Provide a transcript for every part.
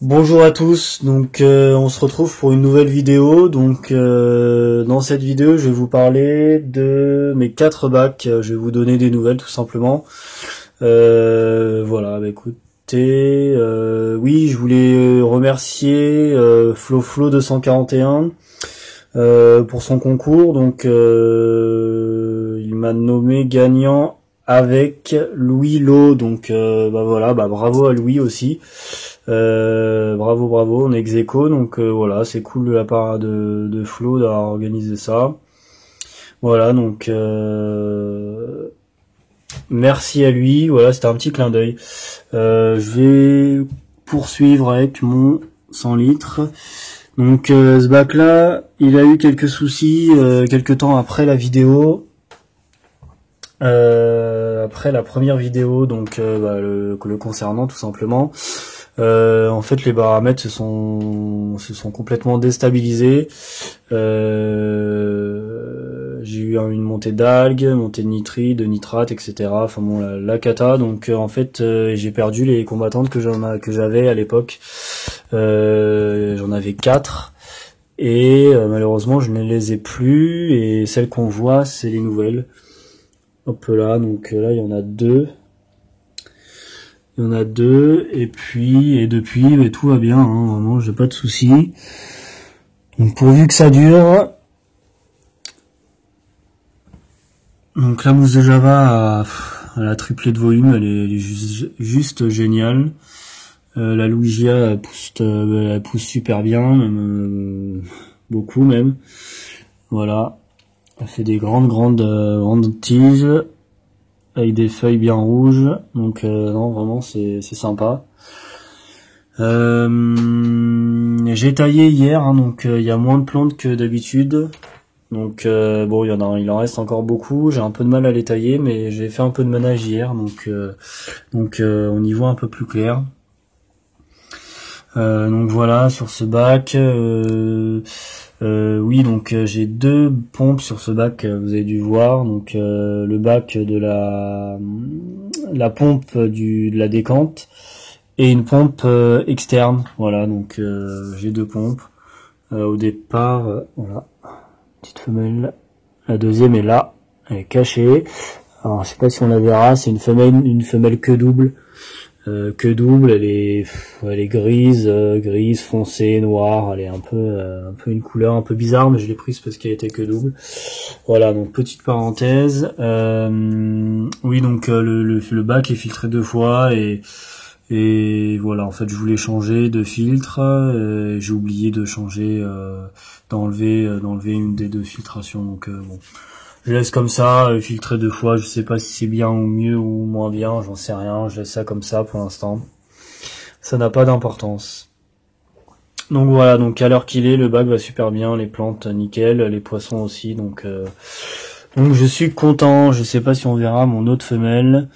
Bonjour à tous, donc on se retrouve pour une nouvelle vidéo. Donc dans cette vidéo je vais vous parler de mes 4 bacs, je vais vous donner des nouvelles tout simplement. Voilà, bah, écoutez, oui, je voulais remercier Flo 241 pour son concours. Donc il m'a nommé gagnant avec Louis Lo, donc bah voilà, bah bravo à Louis aussi. Bravo, on est ex-aequo, donc voilà, c'est cool de la part de Flo d'avoir organisé ça. Voilà, donc merci à lui, voilà, c'était un petit clin d'œil. Je vais poursuivre avec mon 100 litres. Donc ce bac là, il a eu quelques soucis quelques temps après la vidéo. Après la première vidéo, donc bah, le concernant tout simplement. En fait, les paramètres se sont complètement déstabilisés. J'ai eu une montée d'algues, montée de nitrite, de nitrate, etc. Enfin bon, la cata. Donc en fait, j'ai perdu les combattantes que j'avais à l'époque. J'en avais 4. Et malheureusement, je ne les ai plus. Et celles qu'on voit, c'est les nouvelles. Hop là, donc là, il y en a 2. Il y en a 2, et depuis, mais tout va bien, hein, vraiment, j'ai pas de soucis. Donc pourvu que ça dure. Donc la mousse de Java, elle a triplé de volume, elle est juste géniale. La Luigia, elle pousse super bien, même, beaucoup même. Voilà, elle fait des grandes tiges, avec des feuilles bien rouges, donc non, vraiment c'est sympa. J'ai taillé hier, hein, donc il y a moins de plantes que d'habitude. Donc bon, il en reste encore beaucoup. J'ai un peu de mal à les tailler, mais j'ai fait un peu de ménage hier, donc on y voit un peu plus clair. Donc voilà, sur ce bac, oui, donc j'ai 2 pompes sur ce bac, vous avez dû voir. Donc le bac de la pompe de la décante et une pompe externe. Voilà, donc j'ai 2 pompes. Au départ, voilà, petite femelle. La deuxième est là, elle est cachée. Alors je sais pas si on la verra, c'est une femelle queue double. Queue double, elle est grise foncée, noire. Elle est un peu une couleur un peu bizarre, mais je l'ai prise parce qu'elle était queue double. Voilà, donc petite parenthèse. Oui, donc le bac est filtré 2 fois et voilà, en fait je voulais changer de filtre, j'ai oublié de changer, d'enlever une des 2 filtrations, donc bon, je laisse comme ça, filtrer 2 fois, je sais pas si c'est bien ou mieux ou moins bien, j'en sais rien, je laisse ça comme ça pour l'instant, ça n'a pas d'importance. Donc voilà, donc à l'heure qu'il est, le bac va super bien, les plantes nickel, les poissons aussi, donc je suis content. Je sais pas si on verra mon autre femelle.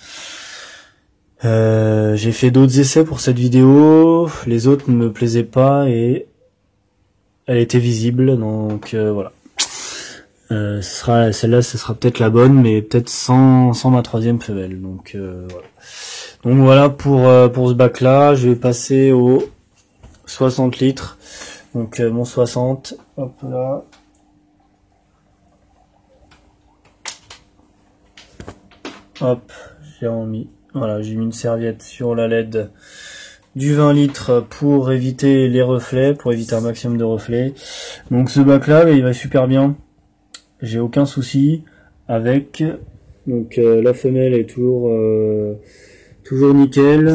J'ai fait d'autres essais pour cette vidéo, les autres ne me plaisaient pas et elle était visible, donc voilà. Celle-là, ce sera peut-être la bonne, mais peut-être sans ma 3e femelle. Donc voilà. Donc voilà pour ce bac-là. Je vais passer au 60 litres. Donc mon 60, hop là. Hop, j'ai remis. Voilà, j'ai mis une serviette sur la LED du 20 litres pour éviter les reflets, pour éviter un maximum de reflets. Donc ce bac là, il va super bien. J'ai aucun souci avec. Donc la femelle est toujours nickel.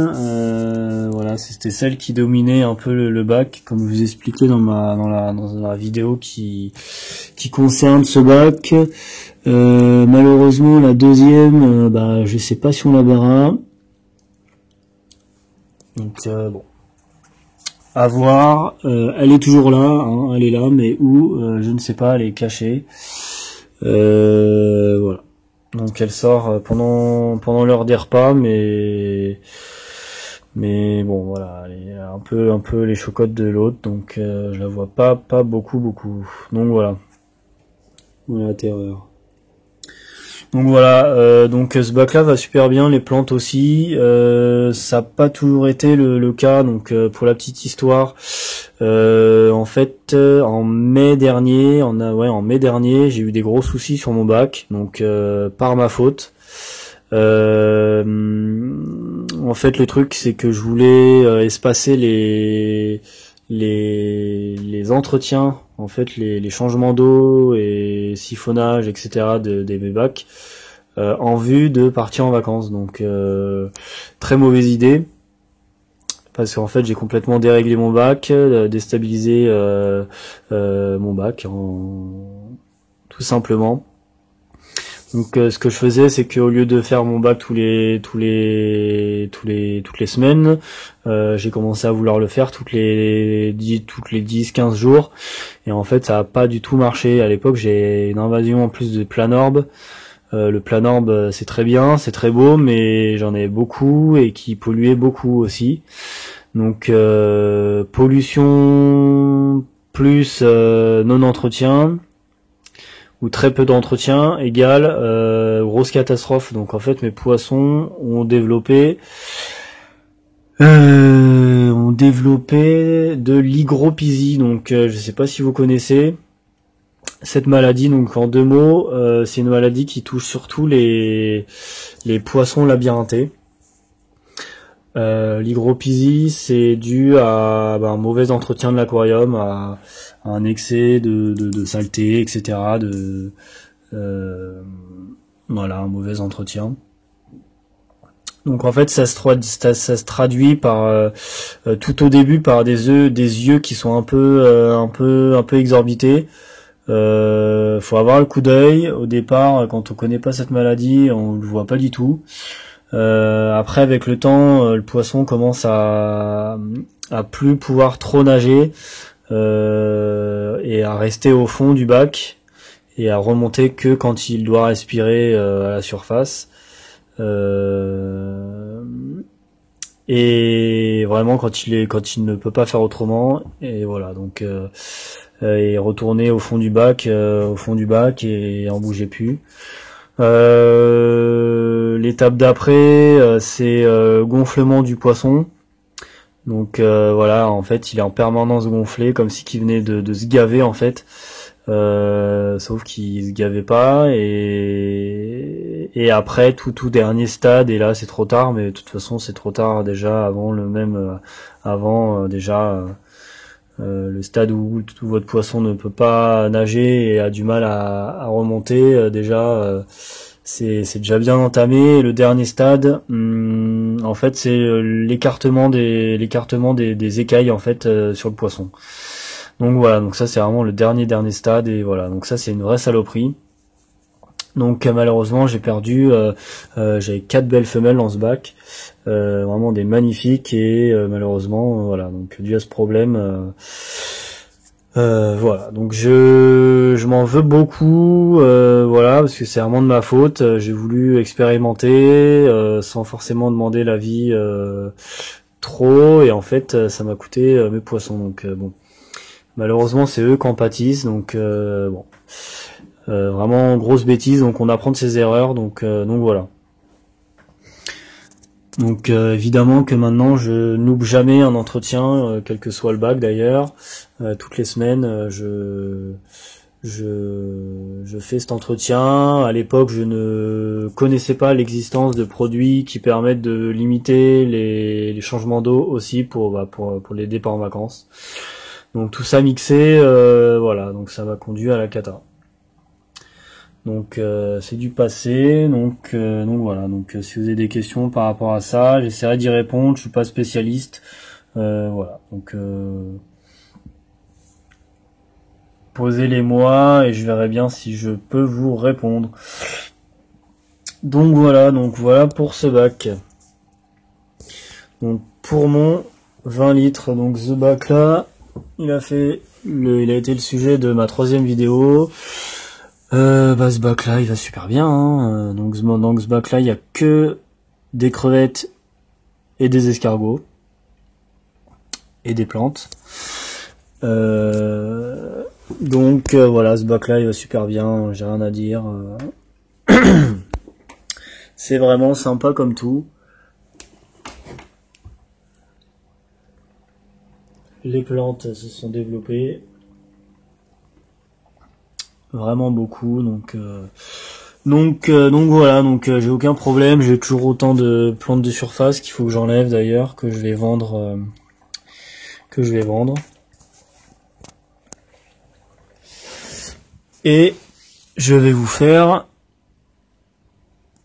Voilà, c'était celle qui dominait un peu le bac, comme je vous expliquais dans la vidéo qui concerne ce bac. Malheureusement la deuxième, bah je sais pas si on la verra. Donc bon, à voir. Elle est toujours là, hein, elle est là, mais où je ne sais pas, elle est cachée. Voilà. Donc elle sort pendant l'heure des repas, mais bon voilà, elle est un peu les chocottes de l'autre, donc je la vois pas beaucoup. Donc voilà. Voilà la terreur. Donc voilà, donc ce bac là va super bien, les plantes aussi. Ça n'a pas toujours été le cas, donc pour la petite histoire, en fait en mai dernier, en mai dernier, j'ai eu des gros soucis sur mon bac, donc par ma faute. En fait le truc c'est que je voulais espacer les entretiens, en fait les changements d'eau et siphonnage, etc. des mes bacs, en vue de partir en vacances. Donc très mauvaise idée, parce qu'en fait j'ai complètement déréglé mon bac, déstabilisé mon bac, tout simplement. Donc ce que je faisais, c'est qu'au lieu de faire mon bac toutes les semaines, j'ai commencé à vouloir le faire toutes les 10-15 jours, et en fait ça a pas du tout marché. À l'époque, j'ai une invasion en plus de Planorbe. Le Planorbe, c'est très bien, c'est très beau, mais j'en ai beaucoup et qui polluait beaucoup aussi. Donc pollution plus non-entretien, ou très peu d'entretien égale grosse catastrophe. Donc en fait mes poissons ont développé de l'hygropisie. Donc je sais pas si vous connaissez cette maladie. Donc en deux mots, c'est une maladie qui touche surtout les poissons labyrinthes. L'hygropisie, c'est dû à un mauvais entretien de l'aquarium, à un excès de saleté, etc. Voilà, un mauvais entretien. Donc en fait, ça se traduit par tout au début par des yeux qui sont un peu exorbités. Faut avoir le coup d'œil au départ. Quand on connaît pas cette maladie, on le voit pas du tout. Après, avec le temps, le poisson commence à plus pouvoir trop nager, et à rester au fond du bac et à remonter que quand il doit respirer à la surface. Et vraiment quand il ne peut pas faire autrement. Et voilà, donc et retourner au fond du bac et en bouger plus. L'étape d'après, c'est gonflement du poisson. Donc voilà, en fait il est en permanence gonflé, comme si qu'il venait de se gaver en fait, sauf qu'il se gavait pas. Et après tout dernier stade, et là c'est trop tard, mais de toute façon c'est trop tard déjà avant le stade où votre poisson ne peut pas nager et a du mal à remonter, c'est déjà bien entamé. Et le dernier stade, en fait, c'est l'écartement des écailles en fait sur le poisson. Donc voilà, donc ça c'est vraiment le dernier stade, et voilà, donc ça c'est une vraie saloperie. Donc malheureusement j'ai perdu, j'avais 4 belles femelles dans ce bac, vraiment des magnifiques, et malheureusement voilà, donc dû à ce problème, voilà, donc je m'en veux beaucoup, voilà, parce que c'est vraiment de ma faute. J'ai voulu expérimenter sans forcément demander l'avis trop, et en fait ça m'a coûté mes poissons. Donc bon, malheureusement c'est eux qui en pâtissent, donc bon. Vraiment grosse bêtise, donc on apprend de ses erreurs, donc voilà. Donc évidemment que maintenant je n'oublie jamais un entretien, quel que soit le bac d'ailleurs. Toutes les semaines je fais cet entretien. À l'époque je ne connaissais pas l'existence de produits qui permettent de limiter les changements d'eau aussi pour les départs en vacances. Donc tout ça mixé, voilà, donc ça m'a conduit à la cata. Donc c'est du passé, donc voilà. Donc si vous avez des questions par rapport à ça, j'essaierai d'y répondre. Je suis pas spécialiste, voilà. Donc posez-les-moi et je verrai bien si je peux vous répondre. Donc voilà pour ce bac. Donc pour mon 20 litres, donc ce bac là, il a été le sujet de ma 3e vidéo. Ce bac là il va super bien, hein. Donc ce bac là il y a que des crevettes et des escargots et des plantes. Donc voilà, ce bac là il va super bien, j'ai rien à dire. C'est vraiment sympa comme tout. Les plantes se sont développées vraiment beaucoup, donc voilà, j'ai aucun problème. J'ai toujours autant de plantes de surface qu'il faut que j'enlève d'ailleurs, que je vais vendre, Et je vais vous faire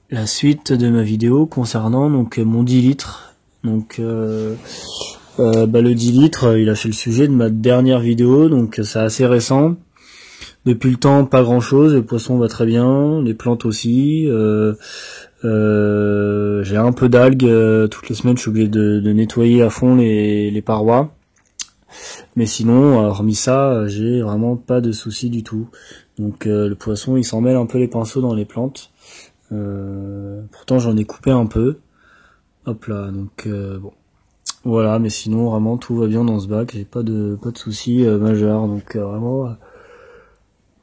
la suite de ma vidéo concernant donc mon 10 litres. Donc le 10 litres, il a fait le sujet de ma dernière vidéo, donc c'est assez récent. Depuis le temps, pas grand chose, le poisson va très bien, les plantes aussi. J'ai un peu d'algues, toutes les semaines je suis obligé de nettoyer à fond les parois. Mais sinon, hormis ça, j'ai vraiment pas de soucis du tout. Donc le poisson, il s'en mêle un peu les pinceaux dans les plantes. Pourtant j'en ai coupé un peu. Hop là, donc bon. Voilà, mais sinon vraiment tout va bien dans ce bac, j'ai pas de soucis majeurs, donc vraiment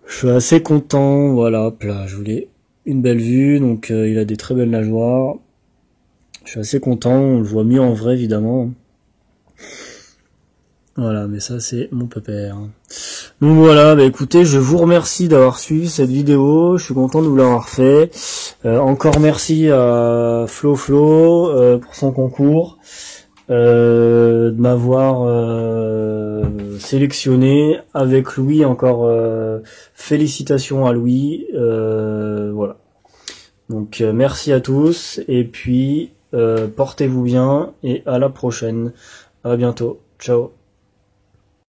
je suis assez content. Voilà, hop là, je voulais une belle vue, donc il a des très belles nageoires. Je suis assez content, on le voit mieux en vrai évidemment. Voilà, mais ça c'est mon pépère. Donc voilà, bah écoutez, je vous remercie d'avoir suivi cette vidéo, je suis content de vous l'avoir fait. Encore merci à Flo pour son concours, de m'avoir sélectionné avec Louis, encore félicitations à Louis. Voilà. Donc merci à tous, et puis portez-vous bien, et à la prochaine. À bientôt. Ciao.